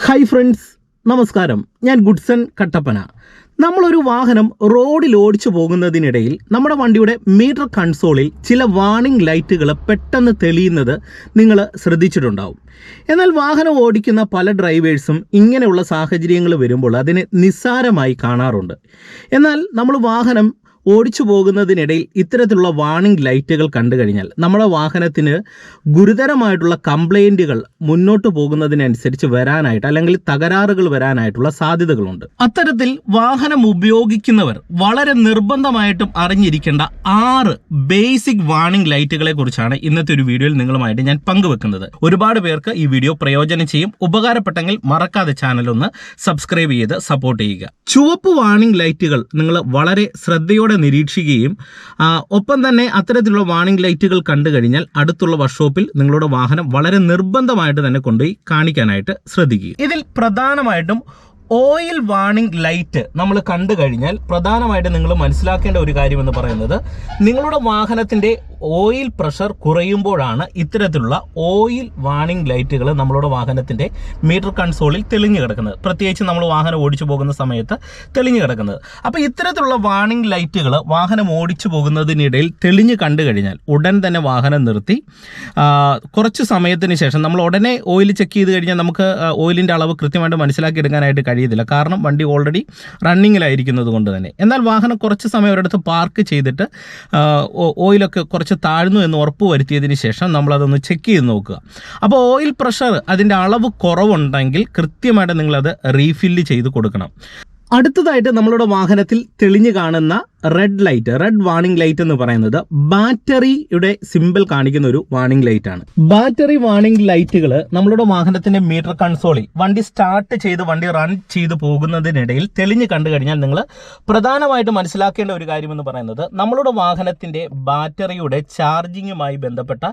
Hi friends, നമസ്കാരം. ഞാൻ Goodson Kattappana. നമ്മളൊരു വാഹനം റോഡിൽ ഓടിച്ചു പോകുന്നതിനിടയിൽ നമ്മുടെ വണ്ടിയുടെ മീറ്റർ കൺസോളിൽ ചില വാർണിംഗ് ലൈറ്റുകൾ പെട്ടെന്ന് തെളിയുന്നത് നിങ്ങൾ ശ്രദ്ധിച്ചിട്ടുണ്ടാവും. എന്നാൽ വാഹനം ഓടിക്കുന്ന പല ഡ്രൈവേഴ്സും ഇങ്ങനെയുള്ള സാഹചര്യങ്ങൾ വരുമ്പോൾ അതിനെ നിസ്സാരമായി കാണാറുണ്ട്. എന്നാൽ നമ്മൾ വാഹനം ഓടിച്ചു പോകുന്നതിനിടയിൽ ഇത്തരത്തിലുള്ള വാർണിംഗ് ലൈറ്റുകൾ കണ്ടു കഴിഞ്ഞാൽ നമ്മുടെ വാഹനത്തിന് ഗുരുതരമായിട്ടുള്ള കംപ്ലൈൻറ്റുകൾ മുന്നോട്ട് പോകുന്നതിനനുസരിച്ച് വരാനായിട്ട് അല്ലെങ്കിൽ തകരാറുകൾ വരാനായിട്ടുള്ള സാധ്യതകളുണ്ട്. അത്തരത്തിൽ വാഹനം ഉപയോഗിക്കുന്നവർ വളരെ നിർബന്ധമായിട്ടും അറിഞ്ഞിരിക്കേണ്ട 6 ബേസിക് വാർണിംഗ് ലൈറ്റുകളെ കുറിച്ചാണ് ഇന്നത്തെ ഒരു വീഡിയോയിൽ നിങ്ങളുമായിട്ട് ഞാൻ പങ്കുവെക്കുന്നത്. ഒരുപാട് പേർക്ക് ഈ വീഡിയോ പ്രയോജനം ചെയ്യും. ഉപകാരപ്പെട്ടെങ്കിൽ മറക്കാതെ ചാനൽ ഒന്ന് സബ്സ്ക്രൈബ് ചെയ്ത് സപ്പോർട്ട് ചെയ്യുക. ചുവപ്പ് വാർണിംഗ് ലൈറ്റുകൾ നിങ്ങൾ വളരെ ശ്രദ്ധയോടെ നിരീക്ഷിക്കുകയും ഒപ്പം തന്നെ അത്തരത്തിലുള്ള വാർണിംഗ് ലൈറ്റുകൾ കണ്ടു കഴിഞ്ഞാൽ അടുത്തുള്ള വർക്ക്ഷോപ്പിൽ നിങ്ങളുടെ വാഹനം വളരെ നിർബന്ധമായിട്ട് തന്നെ കൊണ്ടുപോയി കാണിക്കാനായിട്ട് ശ്രദ്ധിക്കുക. ഇതിൽ പ്രധാനമായിട്ടും ഓയിൽ വാർണിംഗ് ലൈറ്റ് നമ്മൾ കണ്ടു കഴിഞ്ഞാൽ പ്രധാനമായിട്ട് നിങ്ങൾ മനസ്സിലാക്കേണ്ട ഒരു കാര്യമെന്ന് പറയുന്നത് നിങ്ങളുടെ വാഹനത്തിൻ്റെ ഓയിൽ പ്രഷർ കുറയുമ്പോഴാണ് ഇത്തരത്തിലുള്ള ഓയിൽ വാർണിംഗ് ലൈറ്റുകൾ നമ്മളുടെ വാഹനത്തിൻ്റെ മീറ്റർ കൺസോളിൽ തെളിഞ്ഞു കിടക്കുന്നത്. പ്രത്യേകിച്ച് നമ്മൾ വാഹനം ഓടിച്ചു പോകുന്ന സമയത്ത് തെളിഞ്ഞു കിടക്കുന്നത്. അപ്പോൾ ഇത്തരത്തിലുള്ള വാർണിംഗ് ലൈറ്റുകൾ വാഹനം ഓടിച്ചു പോകുന്നതിനിടയിൽ തെളിഞ്ഞു കണ്ടു കഴിഞ്ഞാൽ ഉടൻ തന്നെ വാഹനം നിർത്തി കുറച്ച് സമയത്തിന് ശേഷം നമ്മൾ ഉടനെ ഓയിൽ ചെക്ക് ചെയ്ത് കഴിഞ്ഞാൽ നമുക്ക് ഓയിലിൻ്റെ അളവ് കൃത്യമായിട്ട് മനസ്സിലാക്കി എടുക്കാനായിട്ട് കഴിയത്തില്ല. കാരണം വണ്ടി ഓൾറെഡി റണ്ണിങ്ങിലായിരിക്കുന്നത് കൊണ്ട് തന്നെ. എന്നാൽ വാഹനം കുറച്ച് സമയം ഒരിടത്ത് പാർക്ക് ചെയ്തിട്ട് ഓയിലൊക്കെ കുറച്ച് താഴ്ന്നു എന്ന് ഉറപ്പ് വരുത്തിയതിന് ശേഷം നമ്മളതൊന്ന് ചെക്ക് ചെയ്ത് നോക്കുക. അപ്പോൾ ഓയിൽ പ്രഷർ അതിൻ്റെ അളവ് കുറവുണ്ടെങ്കിൽ കൃത്യമായിട്ട് നിങ്ങളത് റീഫില്ല് ചെയ്ത് കൊടുക്കണം. അടുത്തതായിട്ട് നമ്മളുടെ വാഹനത്തിൽ തെളിഞ്ഞു കാണുന്ന റെഡ് വാർണിംഗ് ലൈറ്റ് എന്ന് പറയുന്നത് ബാറ്ററിയുടെ സിമ്പിൾ കാണിക്കുന്ന ഒരു വാർണിംഗ് ലൈറ്റ് ആണ്. ബാറ്ററി വാർണിംഗ് ലൈറ്റുകൾ നമ്മളുടെ വാഹനത്തിന്റെ മീറ്റർ കൺസോളിൽ വണ്ടി സ്റ്റാർട്ട് ചെയ്ത് വണ്ടി റൺ ചെയ്ത് പോകുന്നതിനിടയിൽ തെളിഞ്ഞു കണ്ടു കഴിഞ്ഞാൽ നിങ്ങൾ പ്രധാനമായിട്ട് മനസ്സിലാക്കേണ്ട ഒരു കാര്യമെന്ന് പറയുന്നത് നമ്മളുടെ വാഹനത്തിന്റെ ബാറ്ററിയുടെ ചാർജിങ്ങുമായി ബന്ധപ്പെട്ട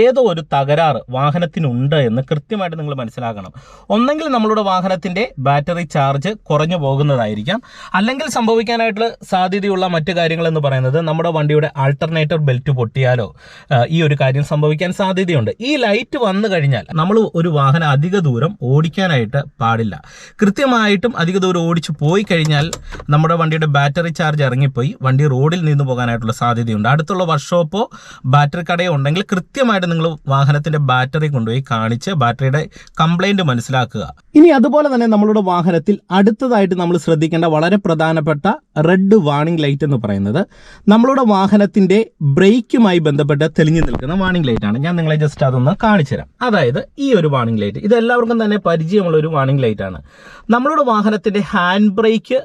ഏതോ ഒരു തകരാറ് വാഹനത്തിനുണ്ട് എന്ന് കൃത്യമായിട്ട് നിങ്ങൾ മനസ്സിലാക്കണം. ഒന്നെങ്കിൽ നമ്മളുടെ വാഹനത്തിന്റെ ബാറ്ററി ചാർജ് കുറഞ്ഞു പോകുന്നതായിരിക്കാം, അല്ലെങ്കിൽ സംഭവിക്കാനായിട്ടുള്ള സാധ്യതയുള്ള മറ്റു കാര്യങ്ങൾ എന്ന് പറയുന്നത് നമ്മുടെ വണ്ടിയുടെ ആൾട്ടർനേറ്റർ ബെൽറ്റ് പൊട്ടിയാലോ ഈ ഒരു കാര്യം സംഭവിക്കാൻ സാധ്യതയുണ്ട്. ഈ ലൈറ്റ് വന്നു കഴിഞ്ഞാൽ നമ്മൾ ഒരു വാഹനം അധിക ദൂരം ഓടിക്കാനായിട്ട് പാടില്ല. കൃത്യമായിട്ടും അധിക ദൂരം ഓടിച്ചു പോയി കഴിഞ്ഞാൽ നമ്മുടെ വണ്ടിയുടെ ബാറ്ററി ചാർജ് ഇറങ്ങിപ്പോയി വണ്ടി റോഡിൽ നിന്ന് പോകാനായിട്ടുള്ള സാധ്യതയുണ്ട്. അടുത്തുള്ള വർക്ക്ഷോപ്പോ ബാറ്ററി കടയോ ഉണ്ടെങ്കിൽ കൃത്യമായിട്ട് നിങ്ങൾ വാഹനത്തിന്റെ ബാറ്ററി കൊണ്ടുപോയി കാണിച്ച് ബാറ്ററിയുടെ കംപ്ലൈന്റ് മനസ്സിലാക്കുക. ഇനി അതുപോലെ തന്നെ നമ്മളുടെ വാഹനത്തിൽ അടുത്തതായിട്ട് നമ്മൾ ശ്രദ്ധിക്കേണ്ട വളരെ പ്രധാനപ്പെട്ട റെഡ് വാർണിംഗ് ലൈറ്റ് എന്ന് പറയുന്നത് നമ്മളുടെ വാഹനത്തിന്റെ ബ്രേക്കുമായി ബന്ധപ്പെട്ട് തെളിഞ്ഞു നിൽക്കുന്ന വാർണിംഗ് ലൈറ്റ് ആണ്. ഞാൻ നിങ്ങളെ ജസ്റ്റ് അതൊന്ന് കാണിച്ചു തരാം. അതായത് ഈ ഒരു വാർണിംഗ് ലൈറ്റ് ഇത് എല്ലാവർക്കും തന്നെ പരിചയമുള്ള ഒരു വാർണിംഗ് ലൈറ്റ് ആണ്. നമ്മളുടെ വാഹനത്തിന്റെ ഹാൻഡ് ബ്രേക്ക്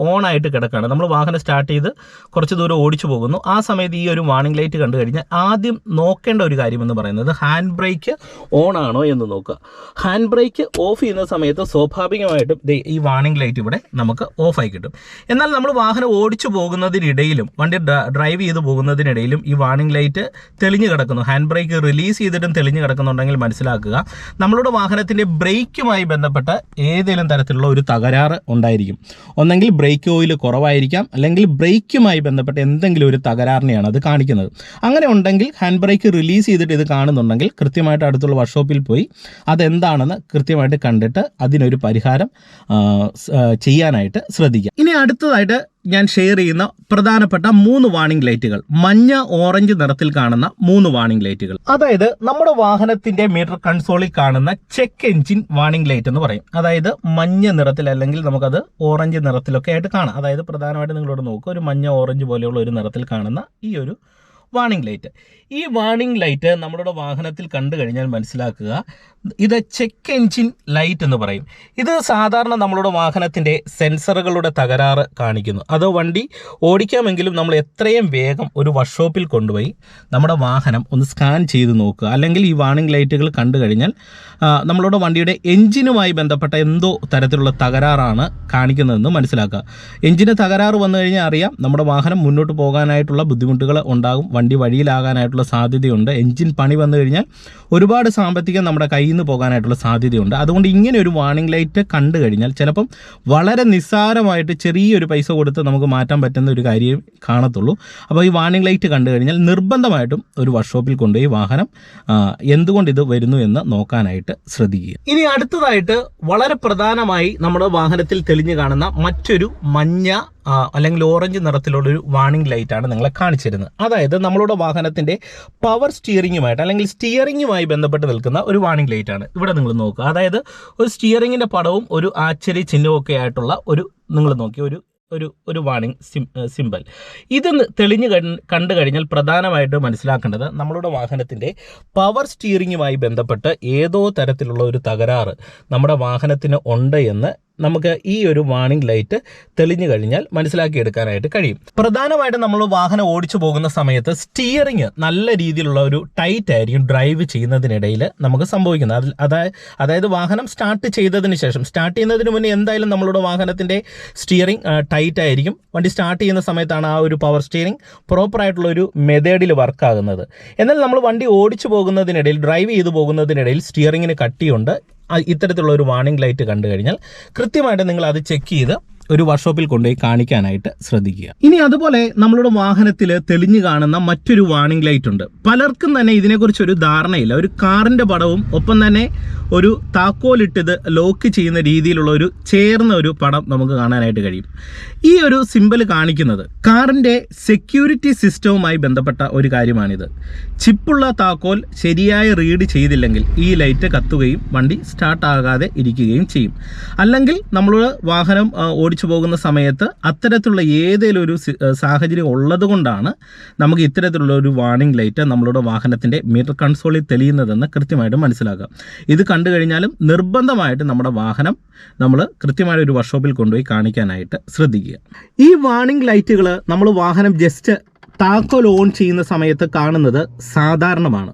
ഓൺ ആയിട്ട് കിടക്കുകയാണ്. നമ്മൾ വാഹനം സ്റ്റാർട്ട് ചെയ്ത് കുറച്ച് ദൂരം ഓടിച്ചു പോകുന്നു. ആ സമയത്ത് ഈ ഒരു വാർണിംഗ് ലൈറ്റ് കണ്ടു കഴിഞ്ഞാൽ ആദ്യം നോക്കേണ്ട ഒരു കാര്യം എന്ന് പറയുന്നത് ഹാൻഡ് ബ്രേക്ക് ഓൺ ആണോ എന്ന് നോക്കുക. ഹാൻഡ് ബ്രേക്ക് ഓഫ് ചെയ്യുന്ന സമയത്ത് സ്വാഭാവികമായിട്ടും ഈ വാർണിംഗ് ലൈറ്റ് ഇവിടെ നമുക്ക് ഓഫായി കിട്ടും. എന്നാൽ നമ്മൾ വാഹനം ഓടിച്ചു പോകുന്നതിനിടയിലും വണ്ടി ഡ്രൈവ് ചെയ്ത് പോകുന്നതിനിടയിലും ഈ വാർണിംഗ് ലൈറ്റ് തെളിഞ്ഞു കിടക്കുന്നു, ഹാൻഡ് ബ്രേക്ക് റിലീസ് ചെയ്തിട്ടും തെളിഞ്ഞു കിടക്കുന്നുണ്ടെങ്കിൽ മനസ്സിലാക്കുക നമ്മളുടെ വാഹനത്തിന്റെ ബ്രേക്കുമായി ബന്ധപ്പെട്ട ഏതെങ്കിലും തരത്തിലുള്ള ഒരു തകരാറ് ഉണ്ടായിരിക്കും. ഒന്നെങ്കിൽ ബ്രേക്ക് ഓയിൽ കുറവായിരിക്കാം, അല്ലെങ്കിൽ ബ്രേക്കുമായി ബന്ധപ്പെട്ട എന്തെങ്കിലും ഒരു തകരാറിനെയാണ് അത് കാണിക്കുന്നത്. അങ്ങനെ ഉണ്ടെങ്കിൽ ഹാൻഡ് ബ്രേക്ക് റിലീസ് ചെയ്തിട്ട് ഇത് കാണുന്നുണ്ടെങ്കിൽ കൃത്യമായിട്ട് അടുത്തുള്ള വർക്ക്ഷോപ്പിൽ പോയി അതെന്താണെന്ന് കൃത്യമായിട്ട് കണ്ടിട്ട് അതിനൊരു പരിഹാരം ചെയ്യാനായിട്ട് ശ്രദ്ധിക്കുക. ഇനി അടുത്തതായിട്ട് ഞാൻ ഷെയർ ചെയ്യുന്ന പ്രധാനപ്പെട്ട 3 വാർണിംഗ് ലൈറ്റുകൾ, മഞ്ഞ ഓറഞ്ച് നിറത്തിൽ കാണുന്ന 3 വാർണിംഗ് ലൈറ്റുകൾ. അതായത് നമ്മുടെ വാഹനത്തിന്റെ മീറ്റർ കൺസോളിൽ കാണുന്ന ചെക്ക് എഞ്ചിൻ വാർണിംഗ് ലൈറ്റ് എന്ന് പറയും. അതായത് മഞ്ഞ നിറത്തിൽ അല്ലെങ്കിൽ നമുക്കത് ഓറഞ്ച് നിറത്തിലൊക്കെ ആയിട്ട് കാണാം. അതായത് പ്രധാനമായിട്ട് നിങ്ങളോട് നോക്കുക, ഒരു മഞ്ഞ ഓറഞ്ച് പോലെയുള്ള ഒരു നിറത്തിൽ കാണുന്ന ഈ ഒരു വാർണിംഗ് ലൈറ്റ്. ഈ വാർണിംഗ് ലൈറ്റ് നമ്മുടെ വാഹനത്തിൽ കണ്ടു കഴിഞ്ഞാൽ മനസ്സിലാക്കുക ഇത് ചെക്ക് എഞ്ചിൻ ലൈറ്റ് എന്ന് പറയും. ഇത് സാധാരണ നമ്മളുടെ വാഹനത്തിൻ്റെ സെൻസറുകളുടെ തകരാറ് കാണിക്കുന്നു. അത് വണ്ടി ഓടിക്കാമെങ്കിലും നമ്മൾ എത്രയും വേഗം ഒരു വർക്ക്ഷോപ്പിൽ കൊണ്ടുപോയി നമ്മുടെ വാഹനം ഒന്ന് സ്കാൻ ചെയ്ത് നോക്കുക. അല്ലെങ്കിൽ ഈ വാർണിംഗ് ലൈറ്റുകൾ കണ്ടു കഴിഞ്ഞാൽ നമ്മളുടെ വണ്ടിയുടെ എഞ്ചിനുമായി ബന്ധപ്പെട്ട എന്തോ തരത്തിലുള്ള തകരാറാണ് കാണിക്കുന്നതെന്ന് മനസ്സിലാക്കുക. എഞ്ചിന് തകരാറ് വന്നു കഴിഞ്ഞാൽ അറിയാം നമ്മുടെ വാഹനം മുന്നോട്ട് പോകാനായിട്ടുള്ള ബുദ്ധിമുട്ടുകൾ ഉണ്ടാകും. വണ്ടി വഴിയിലാകാനായിട്ടുള്ള സാധ്യതയുണ്ട്. എൻജിൻ പണി വന്നു കഴിഞ്ഞാൽ ഒരുപാട് സാമ്പത്തികം നമ്മുടെ കയ്യിൽ നിന്ന് പോകാനായിട്ടുള്ള സാധ്യതയുണ്ട്. അതുകൊണ്ട് ഇങ്ങനെ ഒരു വാർണിംഗ് ലൈറ്റ് കണ്ടു കഴിഞ്ഞാൽ ചിലപ്പം വളരെ നിസ്സാരമായിട്ട് ചെറിയൊരു പൈസ കൊടുത്ത് നമുക്ക് മാറ്റാൻ പറ്റുന്ന ഒരു കാര്യം കാണത്തുള്ളൂ. അപ്പോൾ ഈ വാർണിംഗ് ലൈറ്റ് കണ്ടു കഴിഞ്ഞാൽ നിർബന്ധമായിട്ടും ഒരു വർക്ക്ഷോപ്പിൽ കൊണ്ടുപോയി വാഹനം എന്തുകൊണ്ട് ഇത് വരുന്നു എന്ന് നോക്കാനായിട്ട് ശ്രദ്ധിക്കുക. ഇനി അടുത്തതായിട്ട് വളരെ പ്രധാനമായി നമ്മുടെ വാഹനത്തിൽ തെളിഞ്ഞു കാണുന്ന മറ്റൊരു മഞ്ഞ അല്ലെങ്കിൽ ഓറഞ്ച് നിറത്തിലുള്ളൊരു വാർണിംഗ് ലൈറ്റാണ് നിങ്ങളെ കാണിച്ചിരുന്നത്. അതായത് നമ്മളുടെ വാഹനത്തിൻ്റെ പവർ സ്റ്റിയറിങ്ങുമായിട്ട് അല്ലെങ്കിൽ സ്റ്റിയറിങ്ങുമായി ബന്ധപ്പെട്ട് നിൽക്കുന്ന ഒരു വാർണിംഗ് ലൈറ്റാണ്. ഇവിടെ നിങ്ങൾ നോക്കുക. അതായത് ഒരു സ്റ്റിയറിങ്ങിൻ്റെ പടവും ഒരു ആശ്ചര്യ ചിഹ്നവും ഒക്കെ ആയിട്ടുള്ള നിങ്ങൾ നോക്കി ഒരു വാർണിംഗ് സിമ്പൽ. ഇത് തെളിഞ്ഞു കണ്ടു കഴിഞ്ഞാൽ പ്രധാനമായിട്ട് മനസ്സിലാക്കേണ്ടത് നമ്മളുടെ വാഹനത്തിൻ്റെ പവർ സ്റ്റിയറിങ്ങുമായി ബന്ധപ്പെട്ട് ഏതോ തരത്തിലുള്ള ഒരു തകരാറ് നമ്മുടെ വാഹനത്തിന് ഉണ്ട് എന്ന് നമുക്ക് ഈ ഒരു വാർണിംഗ് ലൈറ്റ് തെളിഞ്ഞു കഴിഞ്ഞാൽ മനസ്സിലാക്കിയെടുക്കാനായിട്ട് കഴിയും. പ്രധാനമായിട്ടും നമ്മൾ വാഹനം ഓടിച്ചു പോകുന്ന സമയത്ത് സ്റ്റിയറിങ് നല്ല രീതിയിലുള്ള ഒരു ടൈറ്റ് ആയിരിക്കും ഡ്രൈവ് ചെയ്യുന്നതിനിടയിൽ നമുക്ക് സംഭവിക്കുന്നത്. അതായത് വാഹനം സ്റ്റാർട്ട് ചെയ്യുന്നതിന് മുന്നേ എന്തായാലും നമ്മളുടെ വാഹനത്തിൻ്റെ സ്റ്റിയറിങ് ടൈറ്റ് ആയിരിക്കും. വണ്ടി സ്റ്റാർട്ട് ചെയ്യുന്ന സമയത്താണ് ആ ഒരു പവർ സ്റ്റിയറിങ് പ്രോപ്പറായിട്ടുള്ള ഒരു മെത്തേഡിൽ വർക്കാകുന്നത്. എന്നാൽ നമ്മൾ വണ്ടി ഓടിച്ചു പോകുന്നതിനിടയിൽ ഡ്രൈവ് ചെയ്തു പോകുന്നതിനിടയിൽ സ്റ്റിയറിങ്ങിന് കട്ടിയുണ്ട്. ഇത്തരത്തിലുള്ള ഒരു വാർണിംഗ് ലൈറ്റ് കണ്ടു കഴിഞ്ഞാൽ കൃത്യമായിട്ട് നിങ്ങൾ അത് ചെക്ക് ചെയ്ത് ഒരു വർക്ക്ഷോപ്പിൽ കൊണ്ടുപോയി കാണിക്കാനായിട്ട് ശ്രദ്ധിക്കുക. ഇനി അതുപോലെ നമ്മളുടെ വാഹനത്തിൽ തെളിഞ്ഞു കാണുന്ന മറ്റൊരു വാർണിംഗ് ലൈറ്റ് ഉണ്ട്. പലർക്കും തന്നെ ഇതിനെക്കുറിച്ചൊരു ധാരണയില്ല. ഒരു കാറിൻ്റെ പടവും ഒപ്പം തന്നെ ഒരു താക്കോലിട്ടത് ലോക്ക് ചെയ്യുന്ന രീതിയിലുള്ള ഒരു ചേർന്ന ഒരു പടം നമുക്ക് കാണാനായിട്ട് കഴിയും. ഈ ഒരു സിമ്പൽ കാണിക്കുന്നത് കാറിൻ്റെ സെക്യൂരിറ്റി സിസ്റ്റവുമായി ബന്ധപ്പെട്ട ഒരു കാര്യമാണിത്. ചിപ്പുള്ള താക്കോൽ ശരിയായി റീഡ് ചെയ്തില്ലെങ്കിൽ ഈ ലൈറ്റ് കത്തുകയും വണ്ടി സ്റ്റാർട്ട് ആകാതെ ഇരിക്കുകയും ചെയ്യും. അല്ലെങ്കിൽ നമ്മൾ വാഹനം ഓടിച്ചു പോകുന്ന സമയത്ത് അത്തരത്തിലുള്ള ഏതെങ്കിലും ഒരു സാഹചര്യം ഉള്ളത് കൊണ്ടാണ് നമുക്ക് ഇത്തരത്തിലുള്ള ഒരു വാർണിംഗ് ലൈറ്റ് നമ്മളുടെ വാഹനത്തിൻ്റെ മീറ്റർ കൺസോളിൽ തെളിയുന്നതെന്ന് കൃത്യമായിട്ട് മനസ്സിലാക്കുക. ഇത് കണ്ടു കഴിഞ്ഞാലും നിർബന്ധമായിട്ട് നമ്മുടെ വാഹനം നമ്മൾ കൃത്യമായ ഒരു വർക്ക്ഷോപ്പിൽ കൊണ്ടുപോയി കാണിക്കാനായിട്ട് ശ്രദ്ധിക്കുക. ഈ വാർണിംഗ് ലൈറ്റുകൾ നമ്മൾ വാഹനം ജസ്റ്റ് താക്കോൽ ഓൺ ചെയ്യുന്ന സമയത്ത് കാണുന്നത് സാധാരണമാണ്.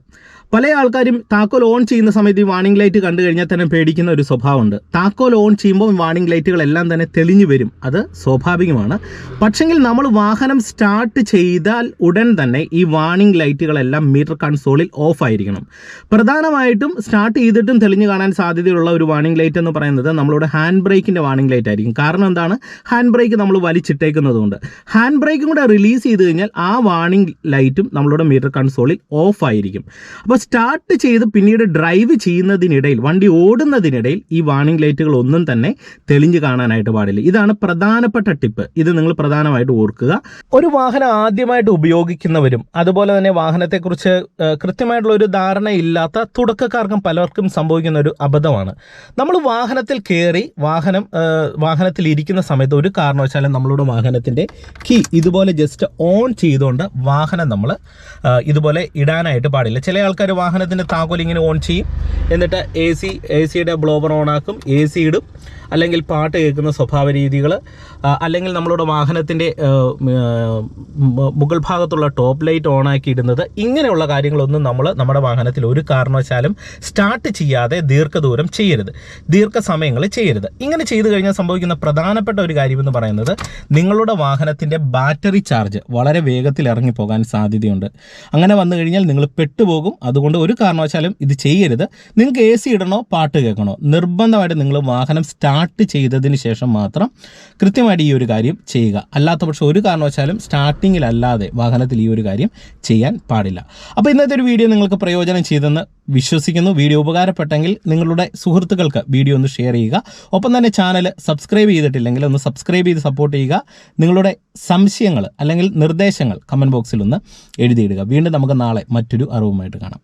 പല ആൾക്കാരും താക്കോൽ ഓൺ ചെയ്യുന്ന സമയത്ത് ഈ വാർണിംഗ് ലൈറ്റ് കണ്ടു കഴിഞ്ഞാൽ തന്നെ പേടിക്കുന്ന ഒരു സ്വഭാവമുണ്ട്. താക്കോൽ ഓൺ ചെയ്യുമ്പോൾ വാർണിംഗ് ലൈറ്റുകളെല്ലാം തന്നെ തെളിഞ്ഞു വരും, അത് സ്വാഭാവികമാണ്. പക്ഷെങ്കിൽ നമ്മൾ വാഹനം സ്റ്റാർട്ട് ചെയ്താൽ ഉടൻ തന്നെ ഈ വാർണിംഗ് ലൈറ്റുകളെല്ലാം മീറ്റർ കൺസോളിൽ ഓഫ് ആയിരിക്കണം. പ്രധാനമായിട്ടും സ്റ്റാർട്ട് ചെയ്തിട്ടും തെളിഞ്ഞു കാണാൻ സാധ്യതയുള്ള ഒരു വാർണിംഗ് ലൈറ്റ് എന്ന് പറയുന്നത് നമ്മളുടെ ഹാൻഡ് ബ്രേക്കിൻ്റെ വാർണിംഗ് ലൈറ്റ് ആയിരിക്കും. കാരണം എന്താണ്? ഹാൻഡ് ബ്രേക്ക് നമ്മൾ വലിച്ചിട്ടേക്കുന്നതുകൊണ്ട് ഹാൻഡ് ബ്രേക്കും കൂടെ റിലീസ് ചെയ്ത് കഴിഞ്ഞാൽ ആ വാർണിംഗ് ലൈറ്റും നമ്മളുടെ മീറ്റർ കൺസോളിൽ ഓഫ് ആയിരിക്കും. അപ്പോൾ സ്റ്റാർട്ട് ചെയ്ത് പിന്നീട് ഡ്രൈവ് ചെയ്യുന്നതിനിടയിൽ വണ്ടി ഓടുന്നതിനിടയിൽ ഈ വാർണിംഗ് ലൈറ്റുകൾ ഒന്നും തന്നെ തെളിഞ്ഞു കാണാനായിട്ട് പാടില്ല. ഇതാണ് പ്രധാനപ്പെട്ട ടിപ്പ്. ഇത് നിങ്ങൾ പ്രധാനമായിട്ട് ഓർക്കുക. ഒരു വാഹനം ആദ്യമായിട്ട് ഉപയോഗിക്കുന്നവരും അതുപോലെ തന്നെ വാഹനത്തെക്കുറിച്ച് കൃത്യമായിട്ടുള്ള ഒരു ധാരണയില്ലാത്ത തുടക്കക്കാർക്കും പലർക്കും സംഭവിക്കുന്ന ഒരു അബദ്ധമാണ്. നമ്മൾ വാഹനത്തിൽ കയറി വാഹനത്തിൽ ഇരിക്കുന്ന സമയത്ത് ഒരു കാരണവശാലും നമ്മളുടെ വാഹനത്തിൻ്റെ കീ ഇതുപോലെ ജസ്റ്റ് ഓൺ ചെയ്തുകൊണ്ട് വാഹനം നമ്മൾ ഇതുപോലെ ഇടാനായിട്ട് പാടില്ല. ചില ആൾക്കാർ വാഹനത്തിൻ്റെ താക്കോൽ ഇങ്ങനെ ഓൺ ചെയ്യും, എന്നിട്ട് എ സിയുടെ ബ്ലോവർ ഓണാക്കും, എ സി ഇടും, അല്ലെങ്കിൽ പാട്ട് കേൾക്കുന്ന സ്വഭാവ രീതികൾ, അല്ലെങ്കിൽ നമ്മളുടെ വാഹനത്തിൻ്റെ മുകൾ ഭാഗത്തുള്ള ടോപ്പ് ലൈറ്റ് ഓണാക്കി ഇടുന്നത്, ഇങ്ങനെയുള്ള കാര്യങ്ങളൊന്നും നമ്മൾ നമ്മുടെ വാഹനത്തിൽ ഒരു കാരണവശാലും സ്റ്റാർട്ട് ചെയ്യാതെ ദീർഘദൂരം ചെയ്യരുത്, ദീർഘസമയങ്ങളിൽ ചെയ്യരുത്. ഇങ്ങനെ ചെയ്തു കഴിഞ്ഞാൽ സംഭവിക്കുന്ന പ്രധാനപ്പെട്ട ഒരു കാര്യമെന്ന് പറയുന്നത് നിങ്ങളുടെ വാഹനത്തിൻ്റെ ബാറ്ററി ചാർജ് വളരെ വേഗത്തിൽ ഇറങ്ങിപ്പോകാൻ സാധ്യതയുണ്ട്. അങ്ങനെ വന്നു കഴിഞ്ഞാൽ നിങ്ങൾ പെട്ടുപോകും. അതുകൊണ്ട് ഒരു കാരണവശാലും ഇത് ചെയ്യരുത്. നിങ്ങൾക്ക് എ സി ഇടണോ പാട്ട് കേൾക്കണോ, നിർബന്ധമായിട്ട് നിങ്ങൾ വാഹനം സ്റ്റാർട്ട് ചെയ്തതിന് ശേഷം മാത്രം കൃത്യമായിട്ട് ഈ ഒരു കാര്യം ചെയ്യുക. അല്ലാത്ത പക്ഷം ഒരു കാരണവശാലും സ്റ്റാർട്ടിങ്ങിലല്ലാതെ വാഹനത്തിൽ ഈ ഒരു കാര്യം ചെയ്യാൻ പാടില്ല. അപ്പോൾ ഇന്നത്തെ ഒരു വീഡിയോ നിങ്ങൾക്ക് പ്രയോജനം ചെയ്തെന്ന് വിശ്വസിക്കുന്നു. വീഡിയോ ഉപകാരപ്പെട്ടെങ്കിൽ നിങ്ങളുടെ സുഹൃത്തുക്കൾക്ക് വീഡിയോ ഒന്ന് ഷെയർ ചെയ്യുക. ഒപ്പം തന്നെ ചാനൽ സബ്സ്ക്രൈബ് ചെയ്തിട്ടില്ലെങ്കിൽ ഒന്ന് സബ്സ്ക്രൈബ് ചെയ്ത് സപ്പോർട്ട് ചെയ്യുക. നിങ്ങളുടെ സംശയങ്ങൾ അല്ലെങ്കിൽ നിർദ്ദേശങ്ങൾ കമൻറ്റ് ബോക്സിൽ ഒന്ന് എഴുതിയിടുക. വീണ്ടും നമുക്ക് നാളെ മറ്റൊരു അറിവുമായിട്ട് കാണാം.